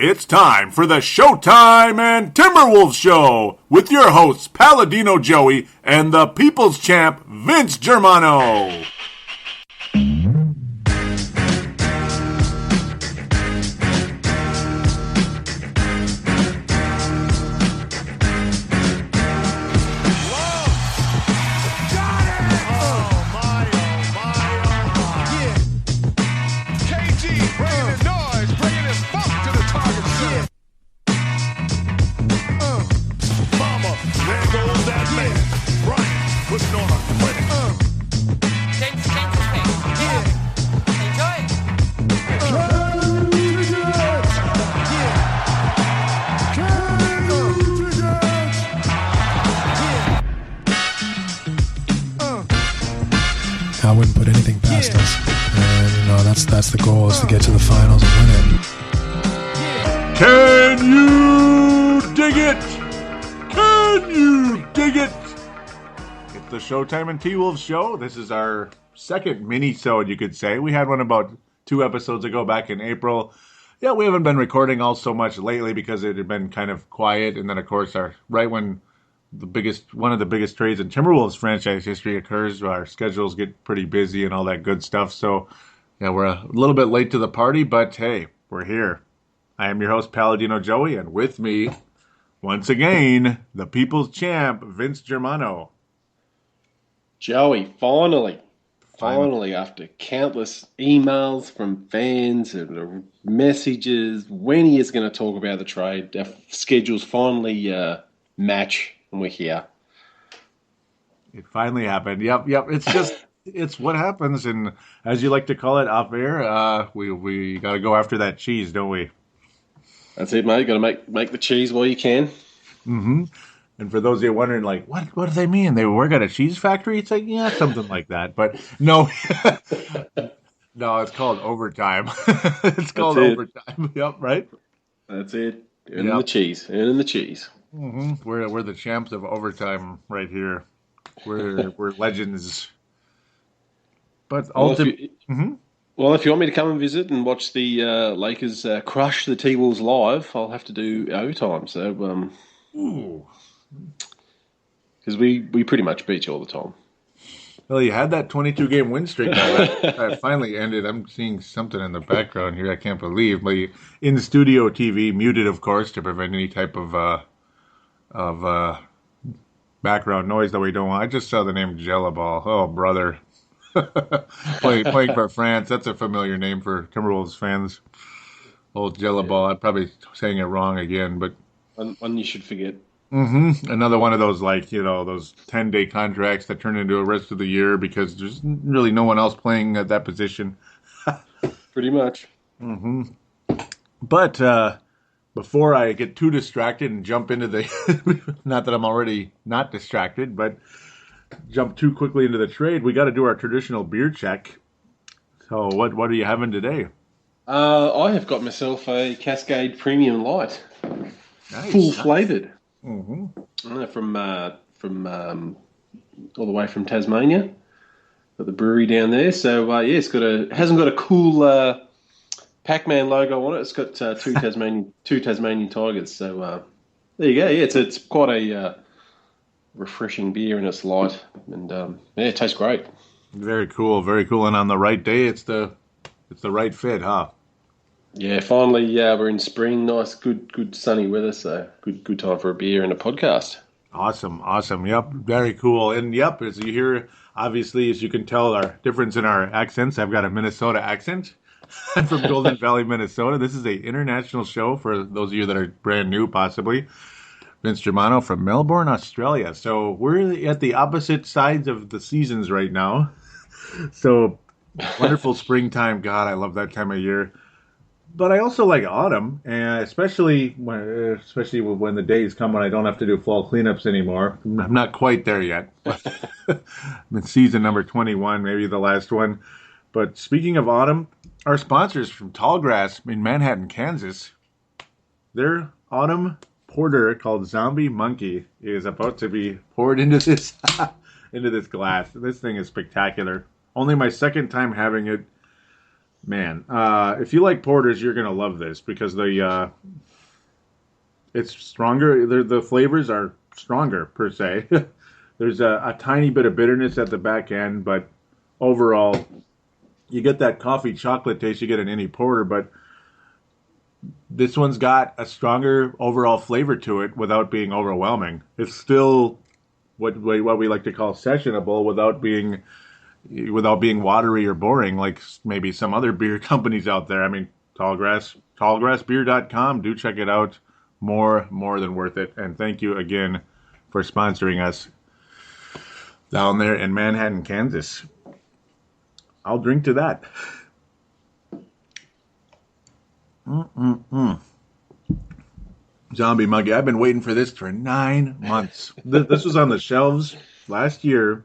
It's time for the Showtime and Timberwolves Show with your hosts Paladino Joey and the People's Champ Vince Germano. I wouldn't put anything past us. And, that's the goal, is to get to the finals and win it. Can you dig it? Can you dig it? It's the Showtime and T-Wolves Show. This is our second mini-sode, you could say. We had one about 2 episodes ago back in April. Yeah, we haven't been recording all so much lately because it had been kind of quiet. And then, of course, right when one of the biggest trades in Timberwolves franchise history occurs, our schedules get pretty busy and all that good stuff. So, yeah, we're a little bit late to the party, but hey, we're here. I am your host, Paladino Joey, and with me, once again, the People's Champ, Vince Germano. Joey, finally, after countless emails from fans and messages, when he is going to talk about the trade, our schedules finally match. And we're here. It finally happened. Yep. It's what happens. And as you like to call it off air, we got to go after that cheese, don't we? That's it, mate. Got to make the cheese while you can. Mm-hmm. And for those of you wondering, like, what do they mean? They work at a cheese factory? It's like, yeah, something like that. But no, no, it's called overtime. It's called overtime. Yep, right? That's it. Earning the cheese. Mm-hmm. We're the champs of overtime right here. We're legends. But ultimately, well, if you want me to come and visit and watch the Lakers crush the T-Wolves live, I'll have to do overtime. So, because we pretty much beat you all the time. Well, you had that 22-game win streak that finally ended. I'm seeing something in the background here I can't believe. But in studio TV, muted, of course, to prevent any type of background noise that we don't want. I just saw the name Jellaball. Oh, brother. Playing for France. That's a familiar name for Timberwolves fans. Old Jellaball. I'm probably saying it wrong again, but one you should forget. Another one of those, those 10-day contracts that turn into a rest of the year because there's really no one else playing at that position. Pretty much. But before I get too distracted and jump into the not that I'm already not distracted, but jump too quickly into the trade, we got to do our traditional beer check. So what are you having today? I have got myself a Cascade Premium Light, Nice. full flavored, Mm-hmm. from all the way from Tasmania. Got the brewery down there, so yeah, hasn't got a cool Pac-Man logo on it. It's got two Tasmanian tigers. So there you go. Yeah, it's quite a refreshing beer, and it's light, and yeah, it tastes great. Very cool, very cool. And on the right day, it's the right fit, huh? Yeah, finally, we're in spring. Nice, good sunny weather. So good time for a beer and a podcast. Awesome. Yep, very cool. And yep, as you hear, obviously, as you can tell, our difference in our accents. I've got a Minnesota accent. I'm from Golden Valley, Minnesota. This is an international show for those of you that are brand new, possibly. Vince Germano from Melbourne, Australia. So we're at the opposite sides of the seasons right now. So wonderful springtime. God, I love that time of year. But I also like autumn, and especially when the days come when I don't have to do fall cleanups anymore. I'm not quite there yet. I'm in season number 21, maybe the last one. But speaking of autumn, our sponsors from Tallgrass in Manhattan, Kansas, their autumn porter called Zombie Monkey is about to be poured into this glass. This thing is spectacular. Only my second time having it. Man, if you like porters, you're gonna love this because it's stronger. The flavors are stronger per se. There's a tiny bit of bitterness at the back end, but overall, you get that coffee chocolate taste you get in any porter. But this one's got a stronger overall flavor to it without being overwhelming. It's still what we like to call sessionable without being watery or boring like maybe some other beer companies out there. I mean, tallgrassbeer.com. Do check it out. More than worth it. And thank you again for sponsoring us down there in Manhattan, Kansas. I'll drink to that. Zombie Muggy. I've been waiting for this for 9 months. This was on the shelves last year,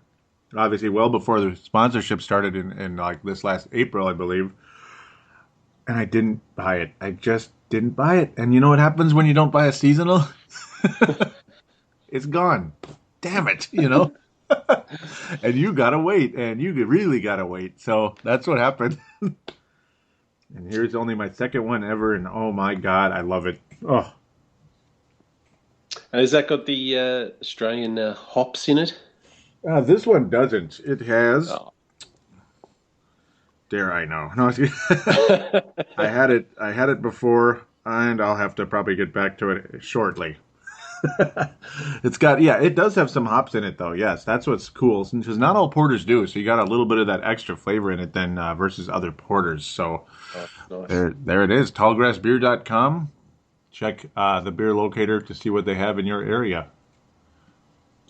obviously well before the sponsorship started in like this last April, I believe. And I didn't buy it. I just didn't buy it. And you know what happens when you don't buy a seasonal? It's gone. Damn it, you know? And you gotta wait, and you really gotta wait. So that's what happened. And here's only my second one ever, and oh my God, I love it. Oh, Has that got the Australian hops in it? this one doesn't. It has. Oh. Dare I know? No, I had it. I had it before, and I'll have to probably get back to it shortly. It's got, yeah, it does have some hops in it though. Yes, that's what's cool because not all porters do. So you got a little bit of that extra flavor in it than versus other porters. So Nice. there it is. Tallgrassbeer.com. Check the beer locator to see what they have in your area.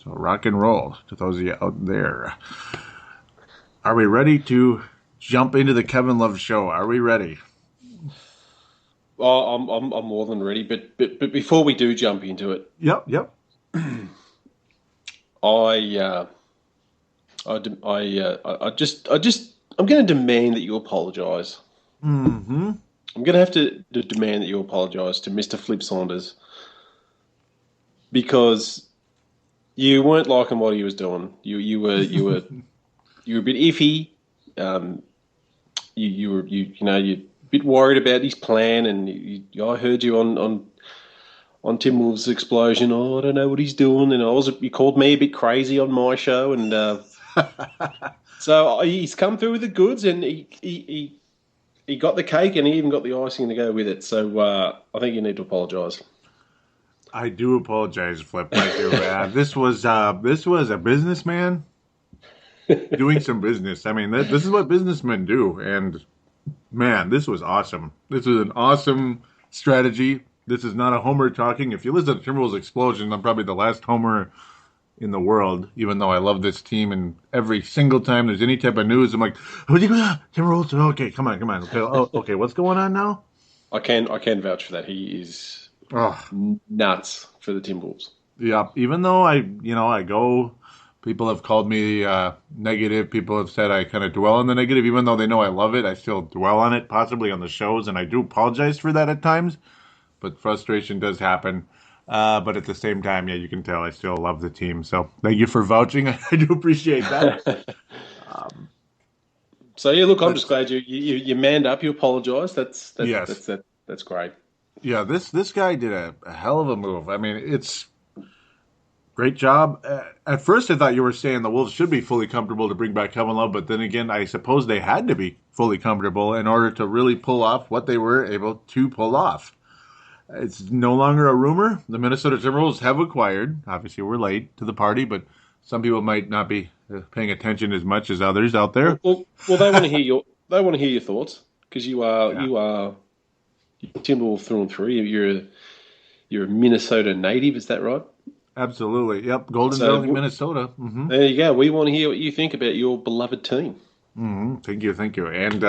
So rock and roll to those of you out there. Are we ready to jump into the Kevin Love show? Are we ready? Oh, I'm more than ready. But before we do jump into it, Yep. I'm going to demand that you apologise. Mm-hmm. I'm going to have to demand that you apologise to Mr. Flip Saunders because you weren't liking what he was doing. You were a bit iffy. You're a bit worried about his plan, and I heard you on Timberwolves Explosion. Oh, I don't know what he's doing, and you called me a bit crazy on my show, and so he's come through with the goods, and he got the cake, and he even got the icing to go with it. So I think you need to apologise. I do apologize, Flip. I do. This was a businessman doing some business. I mean, this is what businessmen do, and man, this was awesome. This was an awesome strategy. This is not a homer talking. If you listen to Timberwolves Explosion, I'm probably the last homer in the world, even though I love this team. And every single time there's any type of news, I'm like, oh, Timberwolves? Okay, come on. Okay, okay, what's going on now? I can vouch for that. He is nuts for the Timberwolves. Yeah, even though I go, people have called me negative. People have said I kind of dwell on the negative, even though they know I love it. I still dwell on it, possibly on the shows, and I do apologize for that at times. But frustration does happen. But at the same time, yeah, you can tell I still love the team. So thank you for vouching. I do appreciate that. So yeah, look, I'm just glad you manned up. You apologised. That's great. Yeah, this guy did a hell of a move. I mean, it's great job. At first, I thought you were saying the Wolves should be fully comfortable to bring back Kevin Love, but then again, I suppose they had to be fully comfortable in order to really pull off what they were able to pull off. It's no longer a rumor. The Minnesota Timberwolves have acquired. Obviously, we're late to the party, but some people might not be paying attention as much as others out there. Well, they want to hear your thoughts because you are Timberwolf through and through. You're a Minnesota native, is that right? Absolutely. Yep. Golden Valley, Minnesota. Mm-hmm. There you go. We want to hear what you think about your beloved team. Mm-hmm. Thank you. And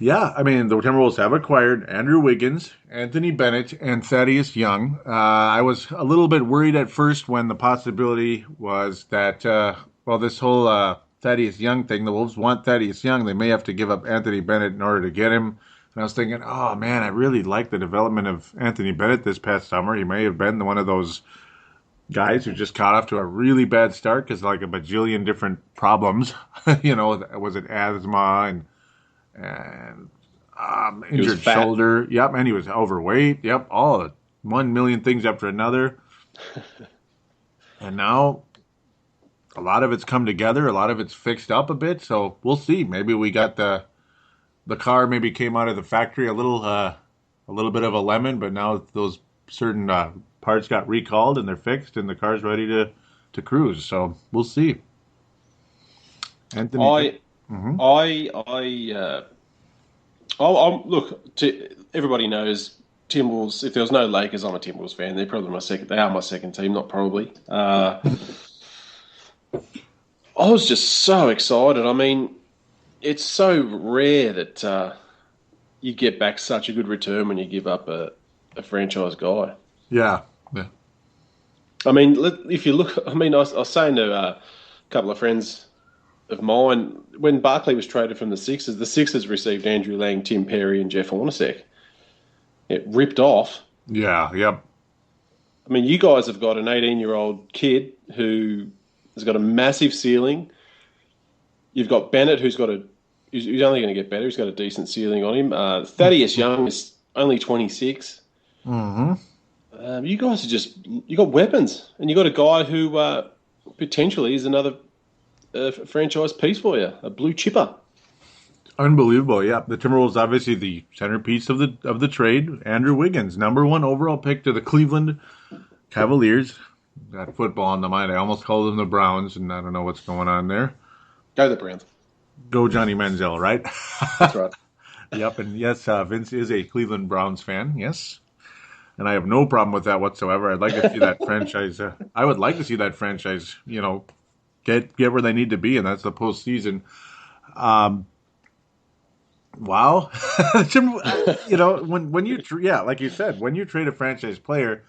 yeah, I mean, the Timberwolves have acquired Andrew Wiggins, Anthony Bennett, and Thaddeus Young. I was a little bit worried at first when the possibility was that, this whole Thaddeus Young thing, the Wolves want Thaddeus Young. They may have to give up Anthony Bennett in order to get him. And I was thinking, oh, man, I really like the development of Anthony Bennett this past summer. He may have been one of those guys who just got off to a really bad start because like a bajillion different problems. Was it asthma and and He was injured fat. shoulder. Yep, and he was overweight. Yep, all 1 million things after another. And now a lot of it's come together. A lot of it's fixed up a bit. So we'll see. Maybe we got the car maybe came out of the factory a little bit of a lemon, but now those certain parts got recalled and they're fixed, and the car's ready to cruise. So we'll see. Anthony, hmm Look. Everybody knows Timberwolves. If there was no Lakers, I'm a Timberwolves fan. They're probably my second. They are my second team, not probably. I was just so excited. I mean, it's so rare that you get back such a good return when you give up a franchise guy. yeah, yeah, I mean, if you look, I mean, I was saying to a couple of friends of mine, when Barkley was traded from the Sixers received Andrew Lang, Tim Perry, and Jeff Hornacek. It ripped off. yeah, yep. I mean, you guys have got an 18-year-old kid who has got a massive ceiling. You've got Bennett, who's only going to get better. He's got a decent ceiling on him. Thaddeus Young is only 26. Hmm. You guys you got weapons, and you got a guy who potentially is another franchise piece for you, a blue chipper. Unbelievable. Yeah, the Timberwolves obviously the centerpiece of the trade. Andrew Wiggins, #1 overall pick to the Cleveland Cavaliers. Got football on the mind. I almost called them the Browns, and I don't know what's going on there. Go the Browns. Go Johnny Manziel, right? That's right. Yep, and yes, Vince is a Cleveland Browns fan. Yes, and I have no problem with that whatsoever. I'd like to see that franchise. I would like to see that franchise, get where they need to be, and that's the postseason. Wow, when you like you said, when you trade a franchise player,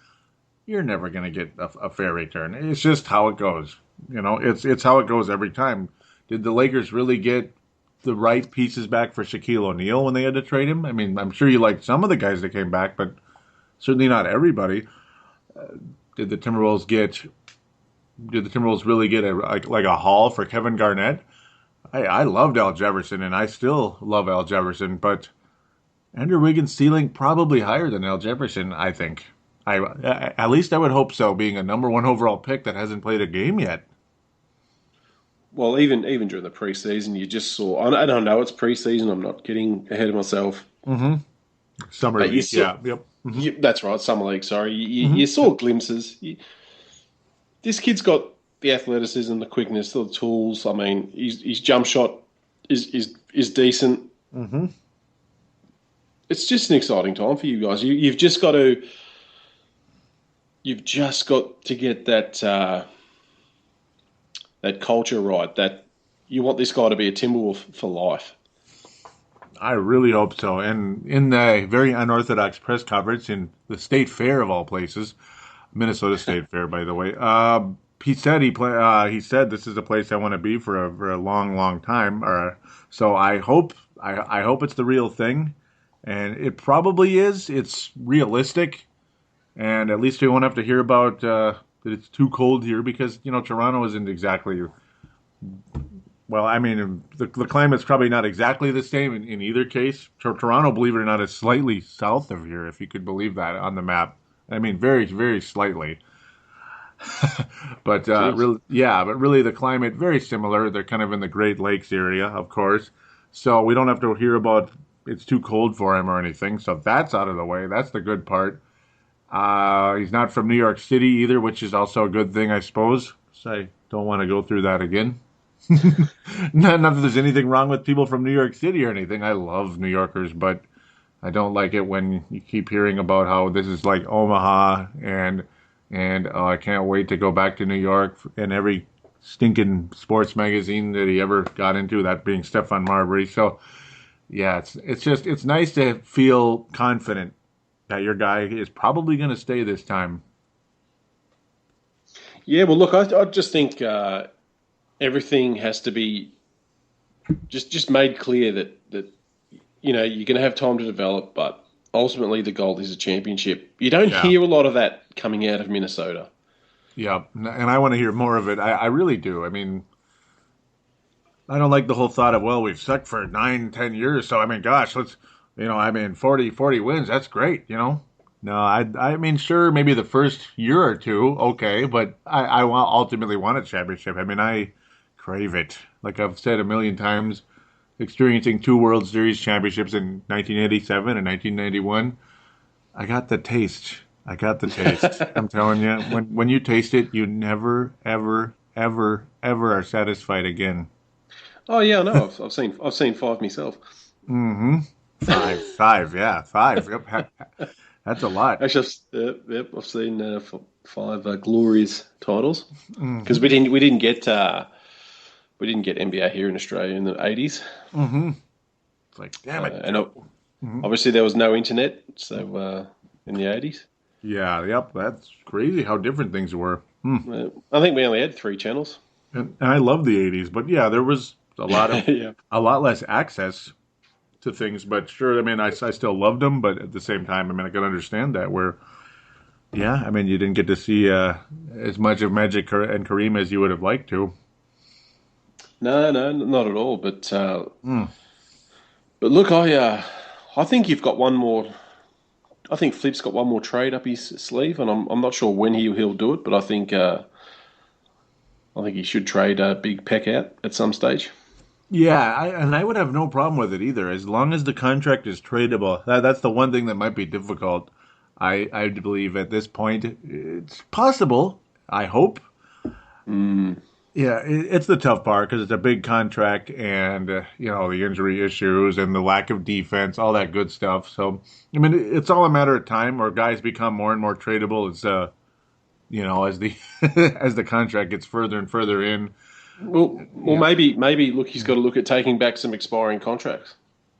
you're never going to get a fair return. It's just how it goes. It's how it goes every time. Did the Lakers really get the right pieces back for Shaquille O'Neal when they had to trade him? I mean, I'm sure you liked some of the guys that came back, but certainly not everybody. Did the Timberwolves really get a haul for Kevin Garnett? I loved Al Jefferson, and I still love Al Jefferson, but Andrew Wiggins' ceiling probably higher than Al Jefferson, I think. At least I would hope so, being a #1 overall pick that hasn't played a game yet. Well, even during the preseason, you just saw. I don't know it's preseason. I'm not getting ahead of myself. Mm-hmm. Summer But you league, saw- yeah, yep. That's right, summer league. Sorry, you saw glimpses. This kid's got the athleticism, the quickness, the tools. I mean, his jump shot is decent. Mm-hmm. It's just an exciting time for you guys. You've just got to get that culture right. That you want this guy to be a Timberwolf for life. I really hope so. And in the very unorthodox press conference in the State Fair of all places, Minnesota State Fair, by the way, he said he said this is a place I want to be for a long, long time. So I hope it's the real thing, and it probably is. It's realistic, and at least we won't have to hear about that it's too cold here because Toronto isn't exactly. Well, I mean, the climate's probably not exactly the same in either case. Toronto, believe it or not, is slightly south of here, if you could believe that on the map. I mean, very, very slightly. But really the climate very similar. They're kind of in the Great Lakes area, of course. So we don't have to hear about it's too cold for him or anything. So that's out of the way. That's the good part. He's not from New York City either, which is also a good thing, I suppose. So I don't want to go through that again. Not that there's anything wrong with people from New York City or anything. I love New Yorkers, but I don't like it when you keep hearing about how this is like Omaha and I can't wait to go back to New York, and every stinking sports magazine that he ever got into, that being Stephon Marbury. So yeah, it's nice to feel confident that your guy is probably going to stay this time. Yeah, well, look, I just think everything has to be just made clear that you're going to have time to develop, but ultimately the goal is a championship. You don't hear a lot of that coming out of Minnesota. Yeah, and I want to hear more of it. I really do. I mean, I don't like the whole thought of, well, we've sucked for 9, 10 years. So, I mean, gosh, let's, 40 wins. That's great, No, I mean, sure, maybe the first year or two, okay, but I ultimately want a championship. I mean, I crave it. Like I've said a million times, experiencing two World Series championships in 1987 and 1991, I got the taste. I got the taste. I'm telling you, when you taste it, you never, ever, ever, ever are satisfied again. Oh yeah, I know. I've seen five myself. Mm-hmm. Five, yeah, five. Yep, that's a lot. Actually, I've seen five glorious titles Mm-hmm. because we didn't get NBA here in Australia in the 80s, Mm-hmm. It's like, damn it. and Mhm. obviously there was no internet, so in the 80s, Yeah, yep, that's crazy how different things were. Hmm. I think we only had three channels. And I love the '80s, but yeah, there was Yeah. a lot less access to things. But sure, I mean, I still loved them, but at the same time, I mean, I can understand that where, yeah, I mean, you didn't get to see as much of Magic and Kareem as you would have liked to. No, no, not at all. But Hmm. look, I think you've got one more. I think Flip's got one more trade up his sleeve, and I'm not sure when he'll do it, but I think he should trade Big Peck out at some stage. Yeah, and I would have no problem with it either, as long as the contract is tradable. That's the one thing that might be difficult. I believe at this point it's possible. I hope. Mm. Yeah, it's the tough part because it's a big contract, and the injury issues and the lack of defense, all that good stuff. So, I mean, it's all a matter of time where guys become more and more tradable. It's as the as the contract gets further and further in. Well, Yeah, maybe look, he's got to look at taking back some expiring contracts.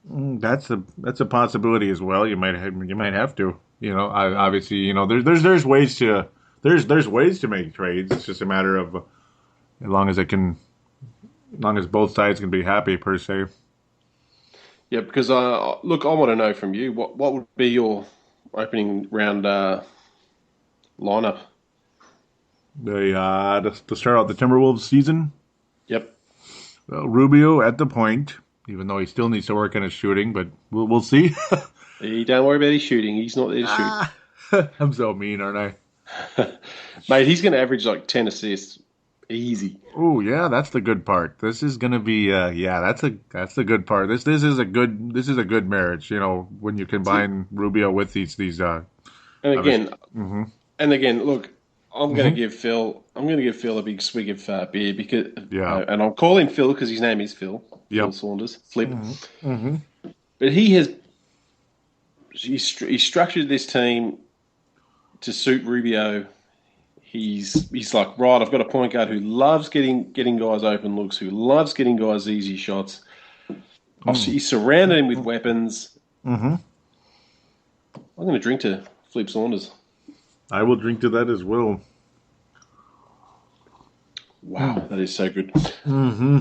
that's a possibility as well. You might have to. Obviously, there's ways to there's ways to make trades. It's just a matter of as long as both sides can be happy per se. Yeah, because look, I want to know from you what would be your opening round lineup. To start out the Timberwolves season, Yep. well, Rubio at the point, even though he still needs to work on his shooting, but we'll see. Don't worry about his shooting. He's not there to shoot. Ah, I'm so mean, aren't I? Mate, he's going to average like 10 assists. Easy. Oh yeah, that's the good part. This is gonna be yeah, that's the good part. This is a good marriage. When you combine Rubio with these. And again, Mm-hmm. look, I'm going to Mm-hmm. give Phil. I'm going to give Phil a big swig of beer because, Yeah. and I'll call him Phil because his name is Phil. Phil Yep. Saunders, Flip. Mm-hmm. Mm-hmm. But he's structured this team to suit Rubio. He's like, right, I've got a point guard who loves getting guys open looks, who loves getting guys easy shots. He's surrounded him with weapons. Mm-hmm. I'm going to drink to Flip Saunders. I will drink to that as well. Wow, that is so good. Mm-hmm.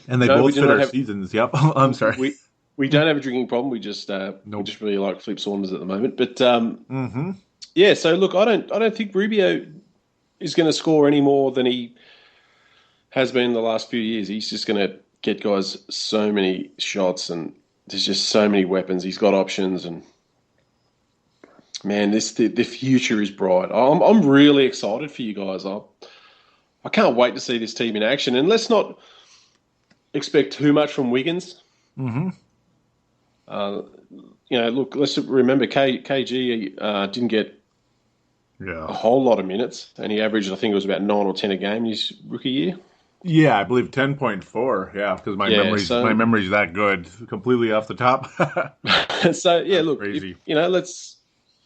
And they No, we both do fit not our have. seasons. Yep. I'm sorry. We don't have a drinking problem. We Nope. just really like Flip Saunders at the moment. But Mm-hmm. yeah, so look, I don't think Rubio is going to score any more than he has been in the last few years. He's just going to get guys so many shots, and there's just so many weapons. He's got options, and man, the future is bright. I'm really excited for you guys. I can't wait to see this team in action. And let's not expect too much from Wiggins. Mm-hmm. Look, let's remember KG didn't get a Yeah. whole lot of minutes, and he averaged, I think it was about 9 or 10 a game his rookie year. Yeah, I believe 10.4. Yeah, because my Yeah, memory's so my memory's that good, completely off the top. so yeah, That's look, crazy. let's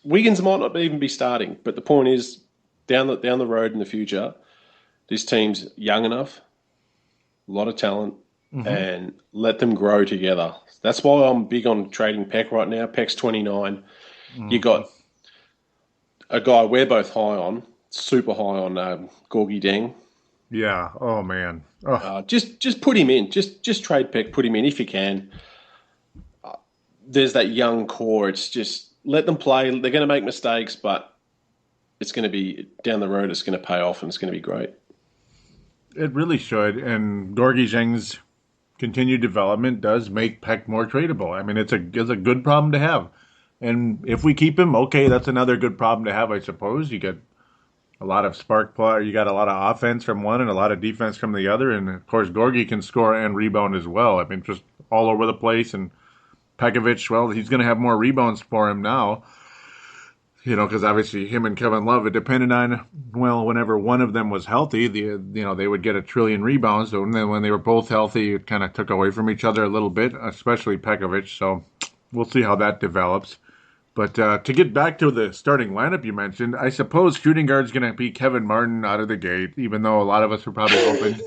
Wiggins might not even be starting, but the point is down the road in the future, this team's young enough, a lot of talent, Mm-hmm. and let them grow together. That's why I'm big on trading Peck right now. Peck's 29. You Mm-hmm. got a guy we're both high on, super high on Gorgie Deng. Yeah. Oh man. Oh. Just put him in. Just trade Peck. Put him in if you can. There's that young core. It's just let them play. They're going to make mistakes, but it's going to be down the road. It's going to pay off, and it's going to be great. It really should. And Gorgie Zheng's continued development does make Peck more tradable. I mean, it's a good problem to have. And if we keep him, okay, that's another good problem to have, I suppose. You get a lot of spark play, you got a lot of offense from one and a lot of defense from the other. And of course, Gorgie can score and rebound as well. I mean, just all over the place. And Pekovic, well, he's going to have more rebounds for him now. Because obviously him and Kevin Love, it depended on, well, whenever one of them was healthy, they would get a trillion rebounds. So then when they were both healthy, it kind of took away from each other a little bit, especially Pekovic. So we'll see how that develops. But to get back to the starting lineup you mentioned, I suppose shooting guard's going to be Kevin Martin out of the gate, even though a lot of us were probably hoping.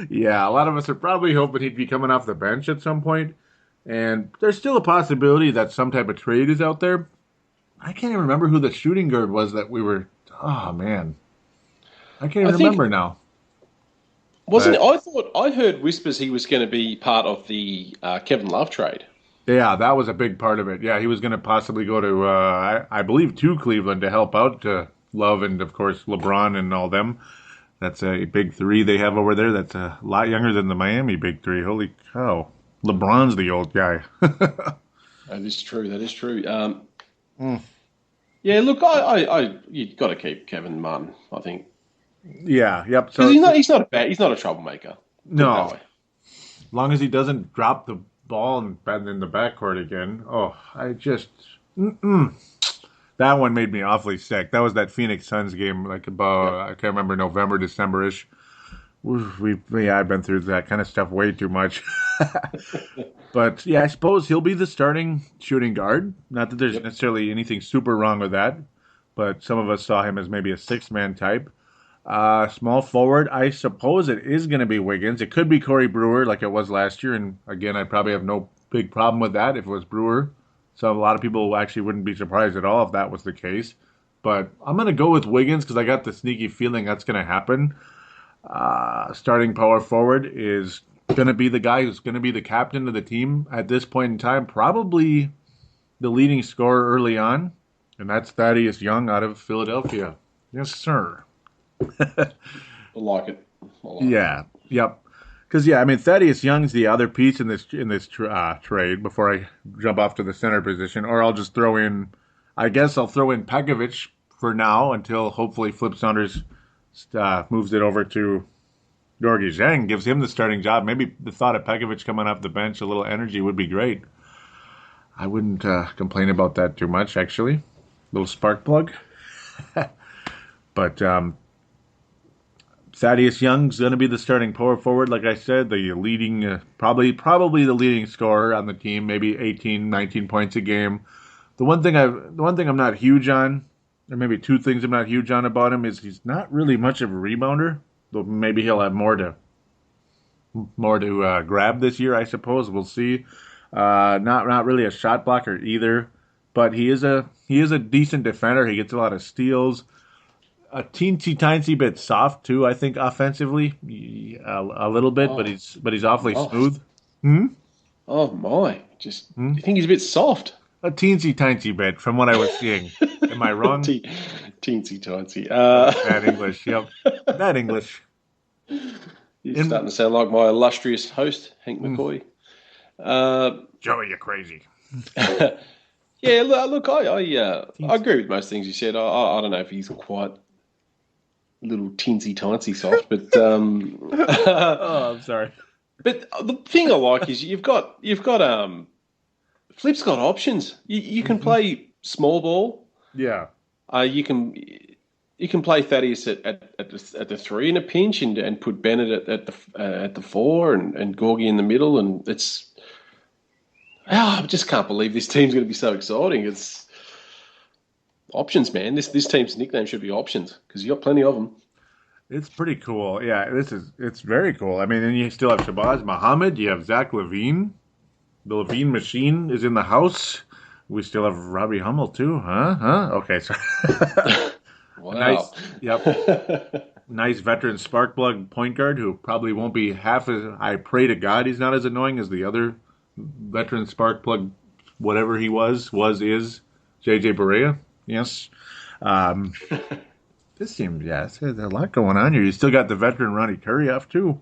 Yeah, a lot of us are probably hoping he'd be coming off the bench at some point. And there's still a possibility that some type of trade is out there. I can't even remember who the shooting guard was that we were. Oh man, I can't even remember now. Wasn't it? I heard whispers he was going to be part of the Kevin Love trade. Yeah, that was a big part of it. Yeah, he was going to possibly go to, I believe, to Cleveland to help out Love and of course LeBron and all them. That's a big three they have over there. That's a lot younger than the Miami big three. Holy cow! LeBron's the old guy. That is true. Yeah, look, I you've got to keep Kevin Martin, I think. Yeah, yep. So he's not a troublemaker. No, as long as he doesn't drop the ball and in the backcourt again. Oh, I just that one made me awfully sick. That was that Phoenix Suns game, like about I can't remember, November, December-ish. I've been through that kind of stuff way too much. But yeah, I suppose he'll be the starting shooting guard. Not that there's necessarily anything super wrong with that, but some of us saw him as maybe a six-man type. Small forward, I suppose it is going to be Wiggins. It could be Corey Brewer like it was last year, and again, I probably have no big problem with that if it was Brewer. So a lot of people actually wouldn't be surprised at all if that was the case. But I'm going to go with Wiggins because I got the sneaky feeling that's going to happen. Starting power forward is going to be the guy who's going to be the captain of the team at this point in time, probably the leading scorer early on, and that's Thaddeus Young out of Philadelphia. Yes, sir. I like it. Yeah, yep. Because I mean, Thaddeus Young's the other piece in this trade. Before I jump off to the center position, or I'll just throw in. I guess I'll throw in Pekovic for now until hopefully Flip Saunders moves it over to Gorgie Zheng, gives him the starting job. Maybe the thought of Pekovic coming off the bench, a little energy would be great. I wouldn't complain about that too much, actually. Little spark plug. But Thaddeus Young's going to be the starting power forward, like I said, the leading, probably the leading scorer on the team, maybe 18, 19 points a game. The one thing I'm not huge on, or maybe two things I'm not huge on about him, is he's not really much of a rebounder. Though maybe he'll have more to grab this year, I suppose. We'll see. Not really a shot blocker either, but he is a decent defender. He gets a lot of steals. A teensy tiny bit soft too, I think, offensively, a little bit, but he's awfully smooth. Oh my! You think he's a bit soft? A teensy tiny bit, from what I was seeing. Am I wrong? Teensy tiny. Bad English. Yep, bad English. You're starting to sound like my illustrious host, Hank McCoy. Joey, you're crazy. Yeah, look, I agree with most things you said. I don't know if he's quite a little teensy tiny soft, but oh, I'm sorry. But the thing I like is you've got Flip's got options. You can play small ball. Yeah. You can play Thaddeus at the three in a pinch and put Bennett at the four and Gorgie in the middle, and it's. I just can't believe this team's going to be so exciting. It's options, man. This team's nickname should be options because you got plenty of them. It's pretty cool. Yeah, it's very cool. I mean, and you still have Shabazz Muhammad. You have Zach LaVine. The LaVine machine is in the house. We still have Robbie Hummel too, huh? Okay, sorry. Wow. Nice. Yep. Nice veteran spark plug point guard who probably won't be half as. I pray to God he's not as annoying as the other veteran spark plug, whatever he is, JJ Barea. Yes. This seems, there's a lot going on here. You still got the veteran Ronnie Turioff, too.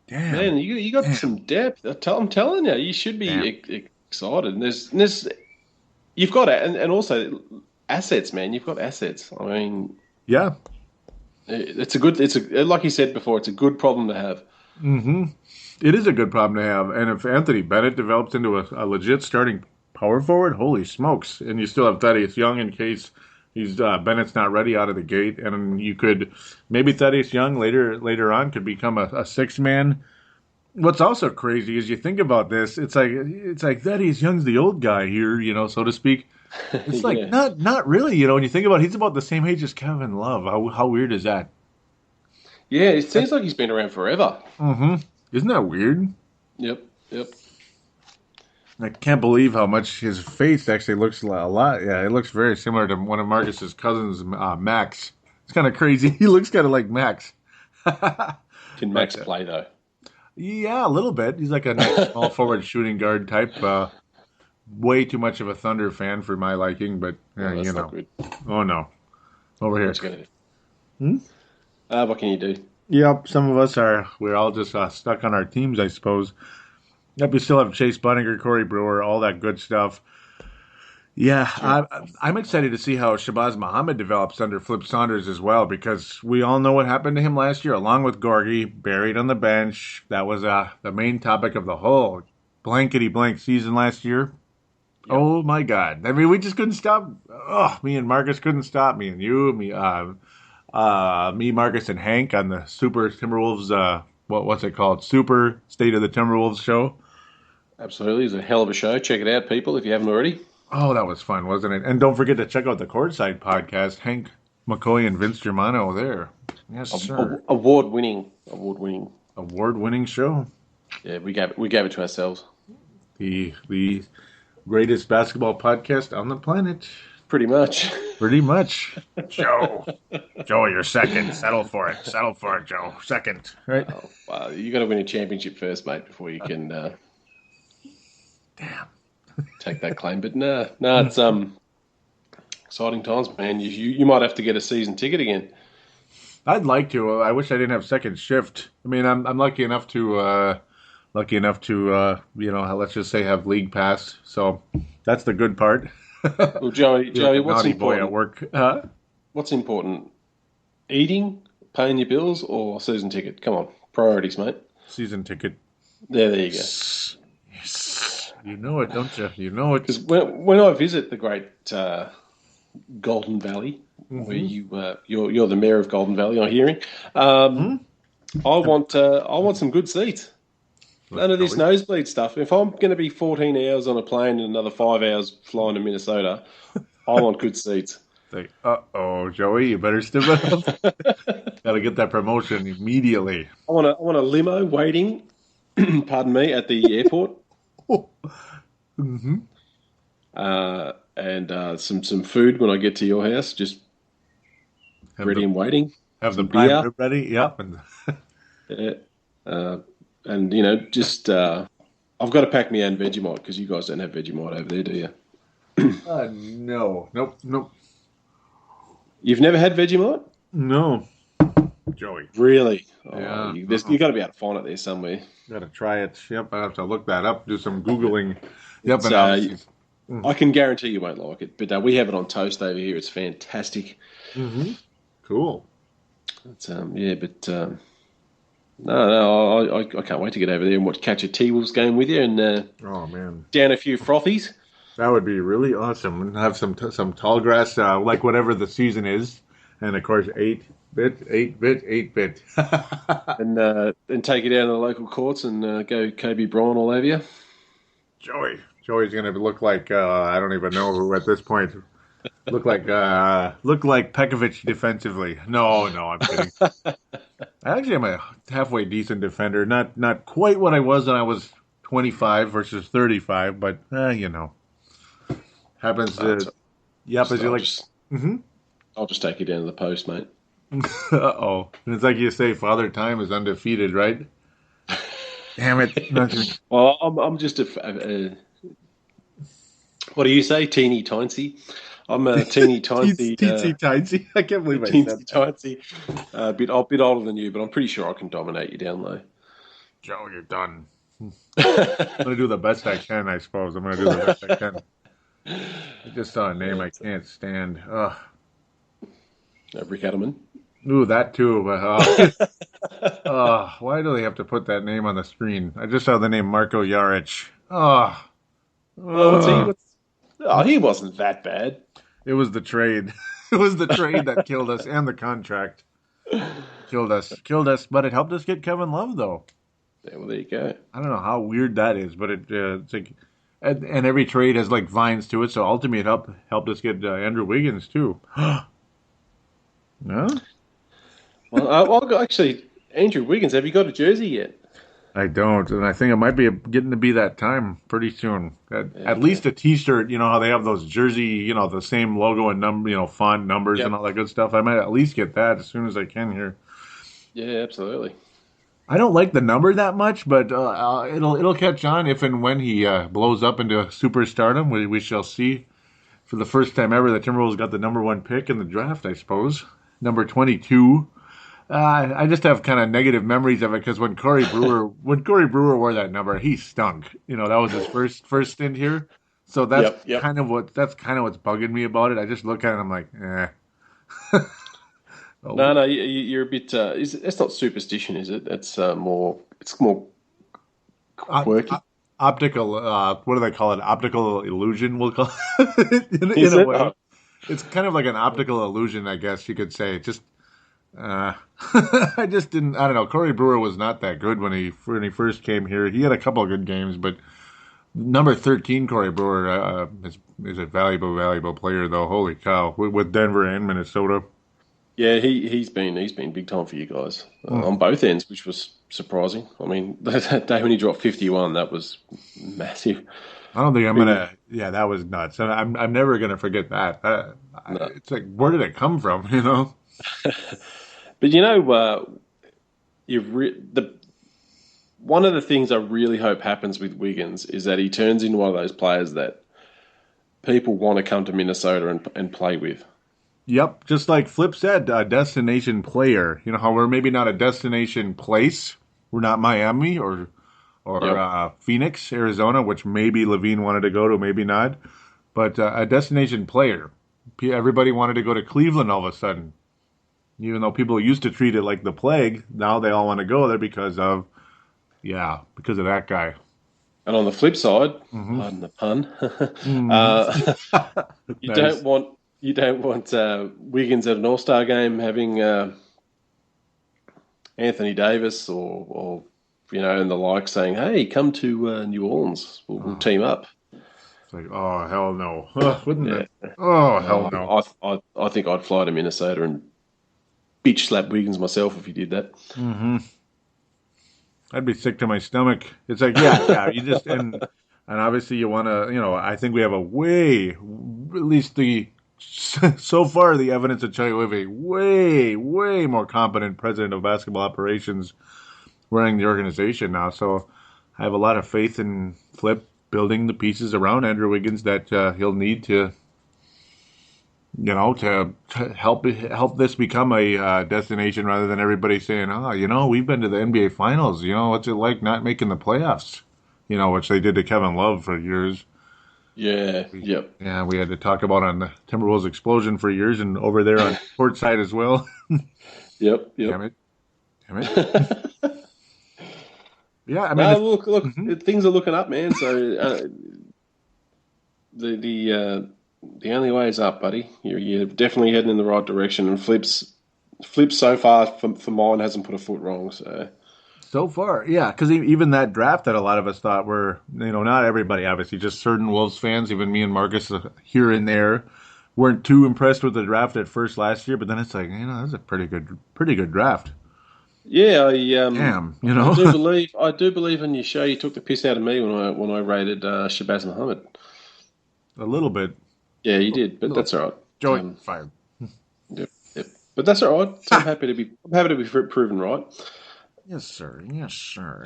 Damn. Man, you got some depth. I'm telling you, you should be excited. And there's you've got it, and also assets, man. You've got assets. I mean, yeah, like you said before, it's a good problem to have. Mm-hmm. It is a good problem to have. And if Anthony Bennett develops into a legit starting power forward, holy smokes. And you still have Thaddeus Young in case Bennett's not ready out of the gate. And you could, maybe Thaddeus Young later on could become a six-man. What's also crazy is you think about this, it's like Thaddeus Young's the old guy here, so to speak. It's like, not really, when you think about it, he's about the same age as Kevin Love. How weird is that? Yeah, it seems like he's been around forever. Mm-hmm. Isn't that weird? Yep. I can't believe how much his face actually looks a lot. Yeah, it looks very similar to one of Marcus's cousins, Max. It's kind of crazy. He looks kind of like Max. Can Max play, though? Yeah, a little bit. He's like a nice small forward shooting guard type. Way too much of a Thunder fan for my liking, but that's not good. Oh, no. Over here. What can you do? Yep, some of us we're all just stuck on our teams, I suppose. Yep, we still have Chase Bunninger, Corey Brewer, all that good stuff. Yeah, sure. I'm excited to see how Shabazz Muhammad develops under Flip Saunders as well, because we all know what happened to him last year, along with Gorgie, buried on the bench. That was the main topic of the whole blankety-blank season last year. Yep. Oh, my God. I mean, we just couldn't stop. Oh, me and Marcus couldn't stop. Me and you, me, Marcus, and Hank on the Super Timberwolves, what's it called? Super State of the Timberwolves show. Absolutely. It's a hell of a show. Check it out, people, if you haven't already. Oh, that was fun, wasn't it? And don't forget to check out the Courtside podcast. Hank McCoy and Vince Germano there. Yes, sir. Award-winning show. Yeah, we gave it to ourselves. The greatest basketball podcast on the planet. Pretty much. Joe, you're second. Settle for it, Joe. Second, right? Oh, wow. You got to win a championship first, mate, before you can. Damn. Take that claim, but no, it's exciting times, man. You might have to get a season ticket again. I'd like to. I wish I didn't have second shift. I mean, I'm lucky enough to let's just say have league pass. So that's the good part. Well, Joey, what's important? Boy at work. What's important? Eating, paying your bills, or season ticket? Come on, priorities, mate. Season ticket. There you go. Yes. You know it, don't you? You know it. Because when I visit the great Golden Valley, where you're the mayor of Golden Valley, I'm hearing. I want some good seats. None of this nosebleed stuff. If I'm going to be 14 hours on a plane and another 5 hours flying to Minnesota, I want good seats. Like, Joey, you better step it up. Got to get that promotion immediately. I want a limo waiting. Pardon me, at the airport. Mm-hmm. And some food when I get to your house, just ready and waiting. Have the prime rib ready, yep. And just I've got to pack my own Vegemite because you guys don't have Vegemite over there, do you? No, nope. You've never had Vegemite? No, Joey. Really? Yeah. You got to be able to find it there somewhere. Got to try it. Yep, I have to look that up. Do some Googling. Yep, I can guarantee you won't like it, but we have it on toast over here. It's fantastic. Mm-hmm. Cool. It's, No, I can't wait to get over there and catch a T-Wolves game with you and down a few frothies. That would be really awesome. And have some tall grass, like whatever the season is, and of course 8-bit, and take it out of the local courts and go Kobe Bryant all over you. Joey's going to look like I don't even know who at this point. Look like Pekovic defensively. No, I'm kidding. Actually, I'm a halfway decent defender. Not quite what I was when I was 25 versus 35, but happens to. Yep, as you like. I'll just take you down to the post, mate. Uh-oh. It's like you say, Father Time is undefeated, right? Damn it. Well, I'm just a what do you say, teeny tiny? I'm a teeny tiny, Teensy tiny. I can't believe I said teensy that. tiny, a bit older than you, but I'm pretty sure I can dominate you down low. Joe, you're done. I'm gonna do the best I can, I suppose. I'm gonna do the best I can. I just saw a name I can't stand. Ugh. Rick Adelman. Ooh, that too. But why do they have to put that name on the screen? I just saw the name Marco Jaric. Oh, what's he? Ugh. Oh, he wasn't that bad. It was the trade. It was the trade that killed us, and the contract killed us. Killed us, but it helped us get Kevin Love, though. Yeah, well, there you go. I don't know how weird that is, but it's like, and every trade has like vines to it. So ultimately, it helped us get Andrew Wiggins too. No, Well, actually, Andrew Wiggins, have you got a jersey yet? I don't, and I think it might be getting to be that time pretty soon. At Yeah. least a T-shirt. You know how they have those jersey, the same logo and number, font numbers and Yep. all that good stuff. I might at least get that as soon as I can here. Yeah, absolutely. I don't like the number that much, but it'll catch on if and when he blows up into superstardom. We shall see. For the first time ever, the Timberwolves got the number one pick in the draft, I suppose. Number 22. I just have kind of negative memories of it because when Corey Brewer wore that number, he stunk. That was his first stint here. So that's Yep. that's kind of what's bugging me about it. I just look at it and I'm like, eh. Oh, No, you're a bit. It's not superstition, is it? It's more. It's more op- quirky. op- optical. What do they call it? Optical illusion. We'll call it in Is a it? way. Oh, It's kind of like an optical illusion, I guess you could say. Just Uh, I just didn't. I don't know. Corey Brewer was not that good when he first came here. He had a couple of good games, but number 13, Corey Brewer, is a valuable player though. Holy cow, with Denver and Minnesota. yeah, he's been big time for you guys Mm. on both ends, which was surprising. I mean, that day when he dropped 51, that was massive. I don't think I'm Been, gonna. Yeah, that was nuts. And I'm never gonna forget that. no. It's like, where did it come from? But the one of the things I really hope happens with Wiggins is that he turns into one of those players that people want to come to Minnesota and play with. Yep, just like Flip said, a destination player. You know how we're maybe not a destination place. We're not Miami or Yep. Phoenix, Arizona, which maybe Levine wanted to go to, maybe not. But a destination player. Everybody wanted to go to Cleveland all of a sudden. Even though people used to treat it like the plague, now they all want to go there because of that guy. And on the flip side, Hmm. pardon the pun, Hmm. uh, you Nice. don't want Wiggins at an All Star game having Anthony Davis or and the like saying, "Hey, come to New Orleans. We'll Oh, team up." it's like, oh, hell no. Ugh, wouldn't Yeah, it? Oh, hell no, no. I think I'd fly to Minnesota and bitch slap Wiggins myself if he did that. Hmm. I'd be sick to my stomach. It's like, yeah, you just, and obviously you want to, I think we have at least so far the evidence of Chai we have a way more competent president of basketball operations running the organization now. So I have a lot of faith in Flip building the pieces around Andrew Wiggins that he'll need to help this become a destination rather than everybody saying, oh, we've been to the NBA Finals. What's it like not making the playoffs? Which they did to Kevin Love for years. Yeah, yep, Yeah, we had to talk about on the Timberwolves explosion for years and over there on court side as well. yep, Damn yep. it. Damn it. Yeah, I mean, No, look, mhm. things are looking up, man. So the only way is up, buddy. You're definitely heading in the right direction. And Flips so far for mine hasn't put a foot wrong. So So far, yeah, because even that draft that a lot of us thought were, not everybody, obviously, just certain Wolves fans, even me and Marcus here and there, weren't too impressed with the draft at first last year. But then it's like, that's a pretty good draft. yeah, Damn, I do believe in your show. You took the piss out of me when I rated Shabazz Muhammad. a little bit, Yeah, you did, but little. that's all right. Joey Um, fired. yep, yep. But that's all right. So I'm happy to be proven right. Yes, sir. Yes, sir.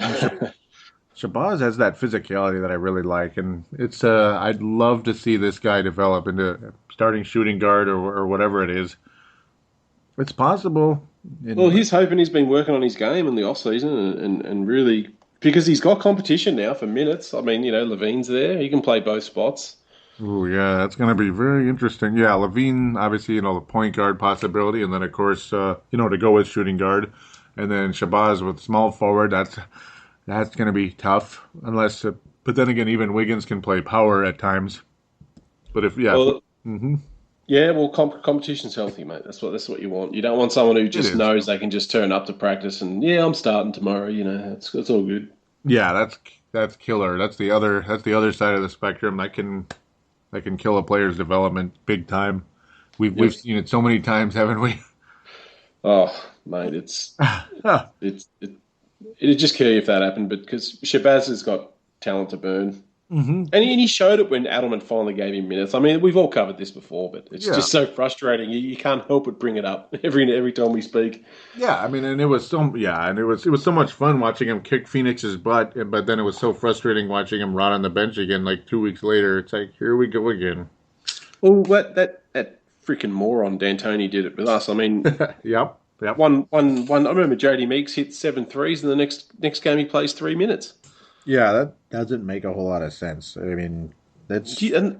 Shabazz has that physicality that I really like, and it's I'd love to see this guy develop into starting shooting guard or whatever it is. It's possible. Well, And he's hoping he's been working on his game in the off season and really because he's got competition now for minutes. I mean, Levine's there; he can play both spots. oh yeah, that's going to be very interesting. Yeah, Levine, obviously, the point guard possibility, and then of course, to go with shooting guard, and then Shabazz with small forward. That's going to be tough, unless. But then again, even Wiggins can play power at times. But if yeah, Well, hmm yeah, well, competition's healthy, mate. That's what you want. You don't want someone who it just is. knows they can just turn up to practice and yeah, I'm starting tomorrow. It's all good. Yeah, that's killer. That's the other side of the spectrum that can kill a player's development big time. We've Yep. seen it so many times, haven't we? Oh, mate, it'd just kill you if that happened. But because Shabazz has got talent to burn, hmm and he showed it when Adelman finally gave him minutes. I mean, we've all covered this before, but it's Yeah. just so frustrating. You can't help but bring it up every time we speak. Yeah, I mean, and it was so much fun watching him kick Phoenix's butt, but then it was so frustrating watching him rot on the bench again. Like 2 weeks later, it's like here we go again. Well, that freaking moron D'Antoni did it with us. I mean, Yep, yep. one. I remember Jody Meeks hit 7 threes, and the next game he plays 3 minutes. Yeah, that doesn't make a whole lot of sense. I mean, that's And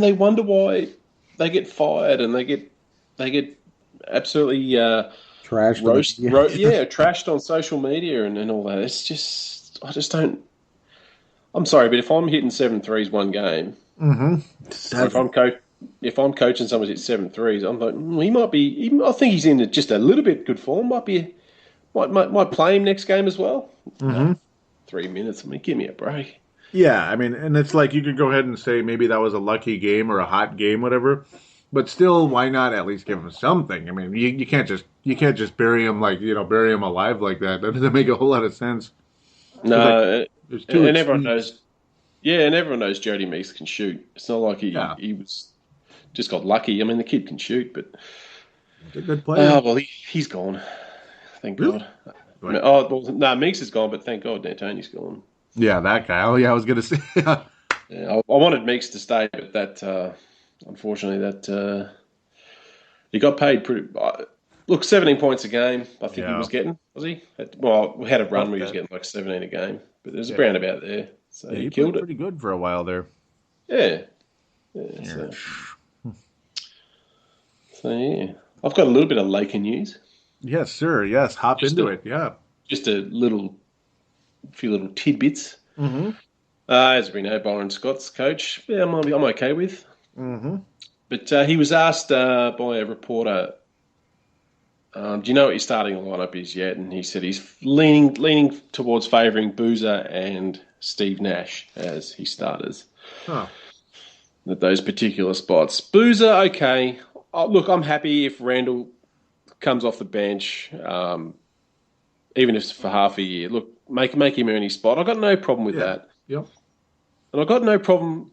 they wonder why they get fired and they get absolutely trash. trashed on social media and all that. It's just I just don't. I'm sorry, but if I'm hitting 7 threes one game, or if I'm coaching someone who's hit 7 threes, I'm like he might be. I think he's in just a little bit good form. Might play him next game as well. No, 3 minutes. I mean, give me a break. Yeah, I mean, and it's like you could go ahead and say maybe that was a lucky game or a hot game, whatever. But still, why not at least give him something? I mean, you can't just bury him bury him alive like that. That doesn't make a whole lot of sense. It's like No, there's two and everyone extremes. knows. Yeah, and everyone knows Jody Meeks can shoot. It's not like Yeah, he was just got lucky. I mean, the kid can shoot, but he's a good player. well, he's gone. Thank Really? God. Like, Oh, well, no, Meeks is gone, but thank God D'Antoni's gone. yeah, that guy. Oh, yeah, I was gonna say. Yeah, I wanted Meeks to stay, but unfortunately, he got paid pretty. Look, 17 points a game. I think he Yeah, was getting. Was he? Well, we had a run about where he was that. getting like 17 a game, but there's a Yeah, roundabout there, so yeah, he he killed played it. pretty good for a while there. Yeah, yeah. Yeah. So yeah, I've got a little bit of Laker news. Yes, sir. Yes, hop Just into a it. Yeah. just a few little tidbits. Mm-hmm. As we know, Byron Scott's coach. Yeah, I'm okay with. Mm-hmm. But he was asked by a reporter, "Do you know what your starting lineup is yet?" And he said he's leaning towards favouring Boozer and Steve Nash as his starters Huh. at those particular spots. Boozer, okay. Look, I'm happy if Randall comes off the bench, even if it's for half a year. Look, make him earn his spot. I've got no problem with Yeah. that. Yep. And I've got no problem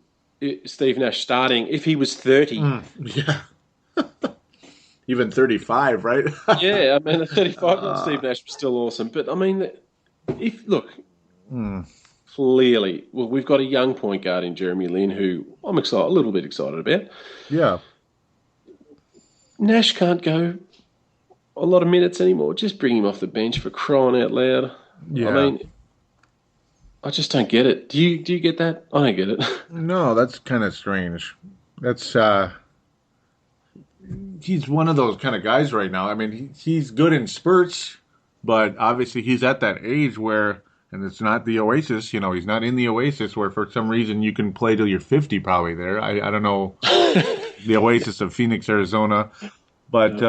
Steve Nash starting if he was 30. Yeah. Even 35, right? Yeah, I mean, at 35, Steve Nash was still awesome. But, I mean, Hmm. clearly, well, we've got a young point guard in Jeremy Lin who I'm a little bit excited about. Yeah. Nash can't go a lot of minutes anymore. Just bring him off the bench for crying out loud. I Yeah. mean, I just don't get it. Do you get that? I don't get it. No, that's kind of strange. That's he's one of those kind of guys right now. I mean, he's good in spurts, but obviously he's at that age where, and it's not the Oasis. He's not in the Oasis where for some reason you can play till you're 50 probably there. I don't know the Oasis of Phoenix, Arizona, but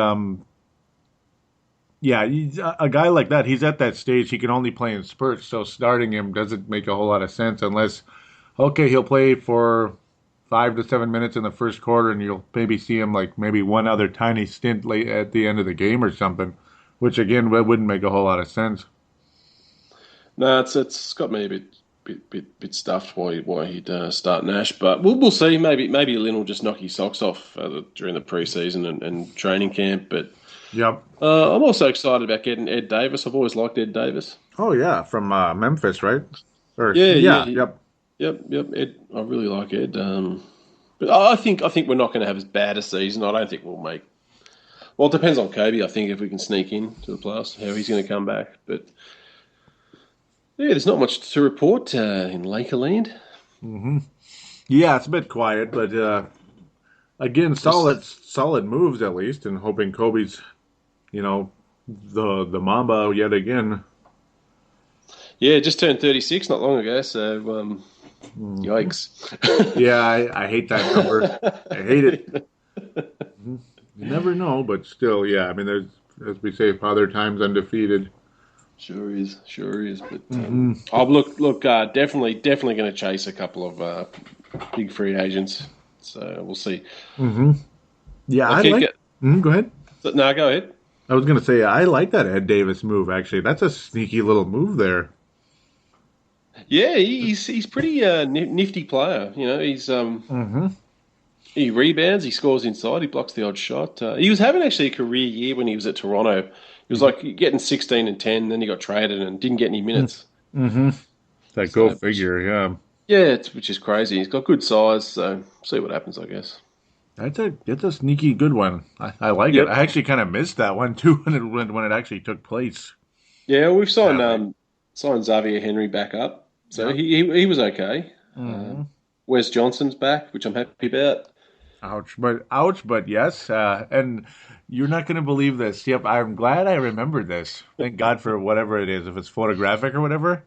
yeah, a guy like that. He's at that stage. He can only play in spurts, so starting him doesn't make a whole lot of sense unless, okay, he'll play for 5 to 7 minutes in the first quarter, and you'll maybe see him like maybe one other tiny stint late at the end of the game or something, which again wouldn't make a whole lot of sense. No, it's got me a bit stuffed why he'd start Nash, but we'll see. Maybe Lynn will just knock his socks off during the preseason and training camp. But Yep. I'm also excited about getting Ed Davis. I've always liked Ed Davis. Oh yeah, from Memphis, right? Or Yeah, yeah, yeah, yep. yep. Ed, I really like Ed. But I think we're not going to have as bad a season. I don't think we'll make. Well, it depends on Kobe. I think if we can sneak in to the playoffs, how he's going to come back. But yeah, there's not much to report in Lakerland. Yeah, it's a bit quiet, but again, Just solid moves at least, and hoping Kobe's, you know, the Mamba yet again. yeah, just turned 36 not long ago. So yikes. Yeah, I hate that number. I hate it. You never know, but still, yeah. I mean, there's, as we say, Father Time's undefeated. Sure is. But oh, look, definitely going to chase a couple of big free agents. So we'll see. Yeah, I'll I keep like. it. Go ahead. No, go ahead. I was gonna say I like that Ed Davis move. Actually, that's a sneaky little move there. Yeah, he's pretty nifty player. You know, he rebounds, he scores inside, he blocks the odd shot. He was having actually a career year when he was at Toronto. He was like getting 16 and 10, then he got traded and didn't get any minutes. That go figure, yeah. Yeah, which is crazy. He's got good size, so see what happens, I guess. That's a sneaky good one. I like it. Yep. I actually kind of missed that one too when it actually took place. Yeah, we've signed Sadly. signed Xavier Henry back up, so he was okay. Wes Johnson's back, which I'm happy about. Ouch, but yes. And you're not going to believe this. Yep, I'm glad I remembered this. Thank God for whatever it is, if it's photographic or whatever.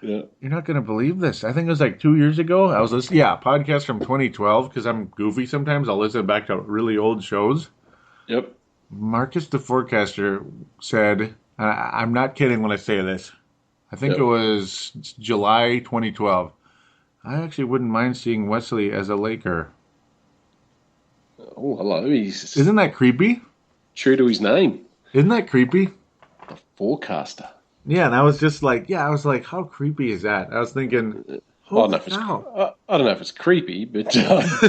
Yeah. You're not going to believe this. I think it was like 2 years ago. I was listening, podcast from 2012 because I'm goofy sometimes. I'll listen back to really old shows. Yep. Marcus the Forecaster said, I'm not kidding when I say this. I think Yep. it was July 2012. I actually wouldn't mind seeing Wesley as a Laker. Oh, hello. He's Isn't that creepy? true to his name, Isn't that creepy? a forecaster. Yeah, and I was just like, how creepy is that? I was thinking, I don't holy know if it's cow. I don't know if it's creepy, but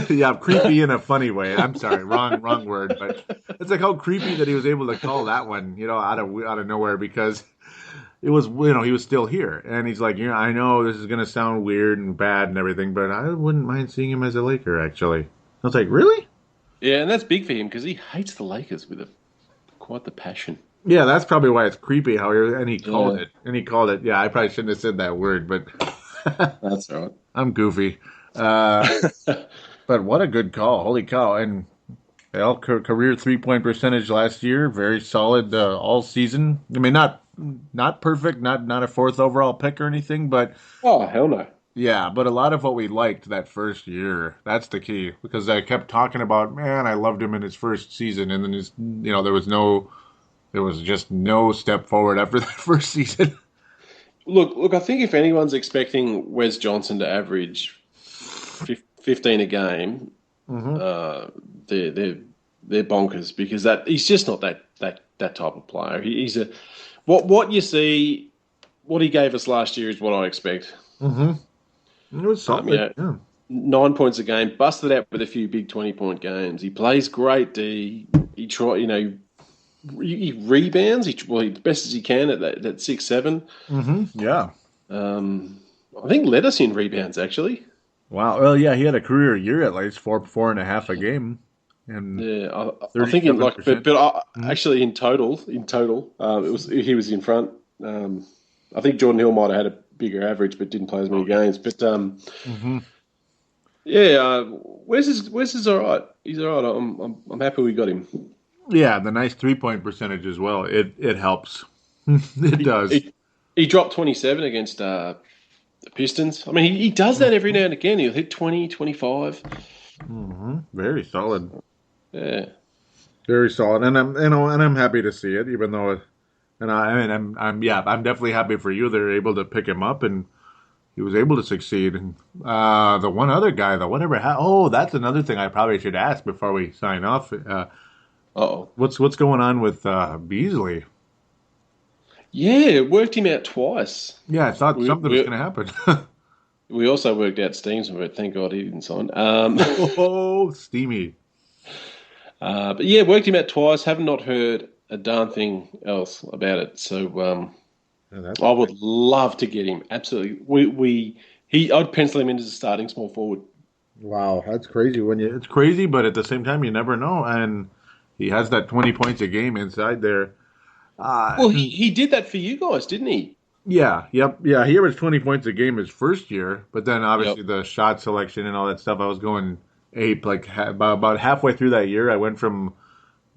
Yeah, creepy in a funny way. I'm sorry, wrong word, but it's like how creepy that he was able to call that one, out of nowhere because it was, he was still here, and he's like, I know this is gonna sound weird and bad and everything, but I wouldn't mind seeing him as a Laker. Actually, I was like, really? yeah, and that's big for him because he hates the Lakers with quite the passion. Yeah, that's probably why it's creepy. He called Yeah. it, and he called it. Yeah, I probably shouldn't have said that word, but That's right. I'm goofy. But what a good call! Holy cow! And career 3-point percentage last year, very solid all season. I mean, not perfect, not a fourth overall pick or anything, but Oh hell no. yeah, but a lot of what we liked that first year. That's the key because I kept talking about, man, I loved him in his first season, and then there was just no step forward after that first season. Look. I think if anyone's expecting Wes Johnson to average 15 a game, they're bonkers because he's just not that type of player. He's a what you see, what he gave us last year is what I expect. It was solid. Yeah. 9 points a game, busted out with a few big 20-point games. He plays great. He rebounds. As best as he can at that 6'7". Yeah. I think led us in rebounds actually. Wow. Well, yeah, he had a career year at least 4.5 a game, and Yeah, I think in like, 37%. but actually in total, he was in front. I think Jordan Hill might have had a bigger average, but didn't play as many games. But yeah, Wes is all right. He's all right. I'm happy we got him. Yeah, the nice 3-point percentage as well. It helps. It does. He dropped 27 against the Pistons. I mean, he does that every now and again. He'll hit 20, 25. Very solid. Yeah. Very solid, and I'm happy to see it, even though, I'm definitely happy for you. They're able to pick him up, and he was able to succeed. And the one other guy, though, that's another thing I probably should ask before we sign off. Uh-oh. What's going on with Beasley? Yeah, it worked him out twice. Yeah, I thought something was going to happen. We also worked out Steam's, but thank God he didn't sign. Oh, steamy. But yeah, worked him out twice. Have not heard a darn thing else about it. So And I would love to get him. Absolutely. I'd pencil him in as a starting small forward. wow, that's crazy. It's crazy, but at the same time, you never know. And he has that 20 points a game inside there. Well, he did that for you guys, didn't he? Yeah, yep, yeah. He averaged 20 points a game his first year, but then Yep. obviously the shot selection and all that stuff, I was going ape. Like about halfway through that year, I went from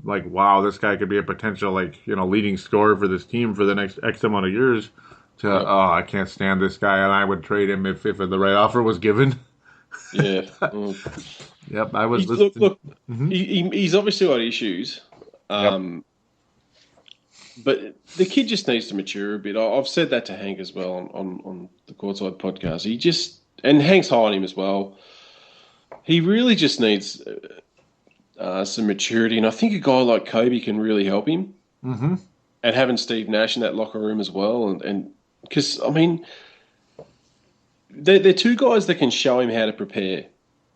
like, wow, this guy could be a potential leading scorer for this team for the next X amount of years. To Yep. oh, I can't stand this guy, and I would trade him if the right offer was given. Yeah. Yep, I was listening. Look, he's obviously got issues. Yep. But the kid just needs to mature a bit. I've said that to Hank as well on the Courtside podcast. And Hank's high on him as well. He really just needs some maturity. And I think a guy like Kobe can really help him. Mm-hmm. And having Steve Nash in that locker room as well. And because, I mean, they're two guys that can show him how to prepare.